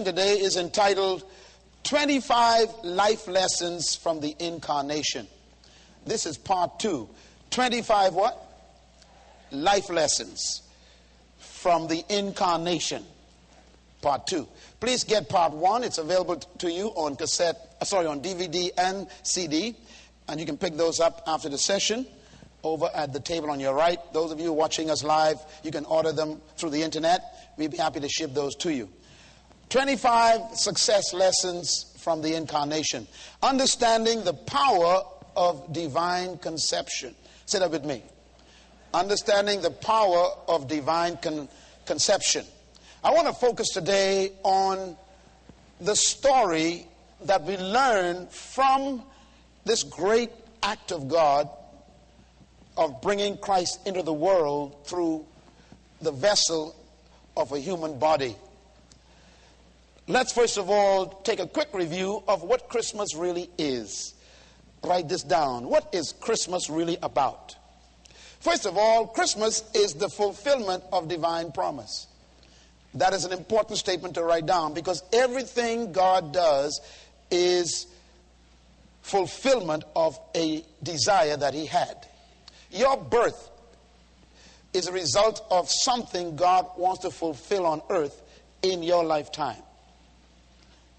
Today is entitled 25 Life Lessons from the Incarnation. This is part 2. 25 what? Life Lessons from the Incarnation. Part 2. Please get part 1. It's available to you on on DVD and CD. And you can pick those up after the session over at the table on your right. Those of you watching us live, you can order them through the internet. We'd be happy to ship those to you. 25 success lessons from the Incarnation. Understanding the power of divine conception. Say that with me. Understanding the power of divine conception. I want to focus today on the story that we learn from this great act of God of bringing Christ into the world through the vessel of a human body. Let's first of all take a quick review of what Christmas really is. Write this down. What is Christmas really about? First of all, Christmas is the fulfillment of divine promise. That is an important statement to write down because everything God does is fulfillment of a desire that he had. Your birth is a result of something God wants to fulfill on earth in your lifetime.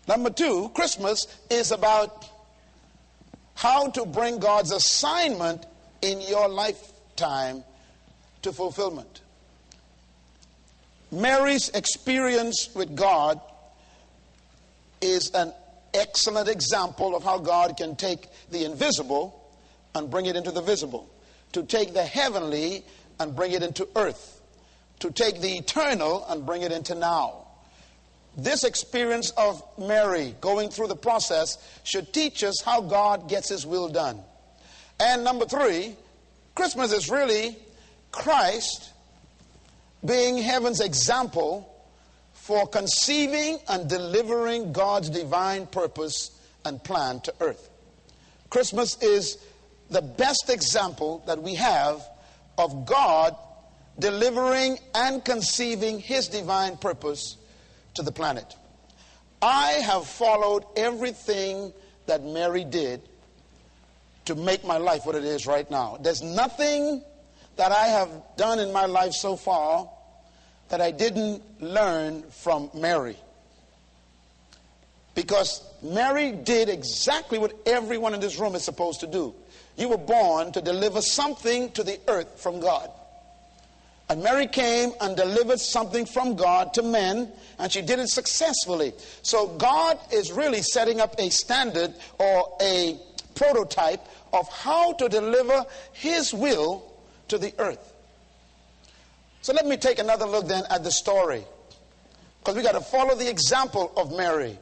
Number 2, Christmas is about how to bring God's assignment in your lifetime to fulfillment. Mary's experience with God is an excellent example of how God can take the invisible and bring it into the visible. To take the heavenly and bring it into earth. To take the eternal and bring it into now. This experience of Mary going through the process should teach us how God gets his will done. And number 3, Christmas is really Christ being heaven's example for conceiving and delivering God's divine purpose and plan to earth. Christmas is the best example that we have of God delivering and conceiving his divine purpose to the planet. I have followed everything that Mary did to make my life what it is right now. There's nothing that I have done in my life so far that I didn't learn from Mary. Because Mary did exactly what everyone in this room is supposed to do. You were born to deliver something to the earth from God. And Mary came and delivered something from God to men, and she did it successfully. So God is really setting up a standard or a prototype of how to deliver his will to the earth. So let me take another look then at the story, because we got to follow the example of Mary.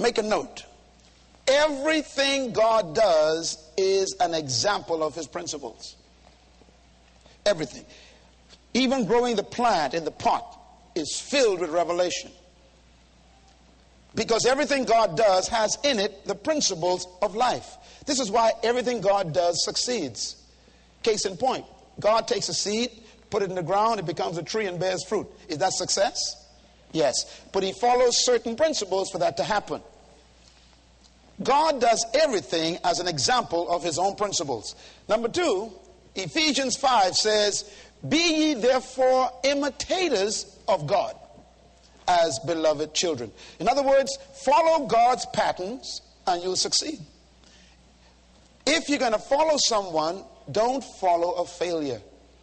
Make a note. Everything God does is an example of his principles. Everything. Even growing the plant in the pot is filled with revelation. Because everything God does has in it the principles of life. This is why everything God does succeeds. Case in point, God takes a seed, put it in the ground, it becomes a tree and bears fruit. Is that success? Yes. But he follows certain principles for that to happen. God does everything as an example of his own principles. Number 2, Ephesians 5 says, "Be ye therefore imitators of God as beloved children." In other words, follow God's patterns and you'll succeed. If you're going to follow someone, don't follow a failure.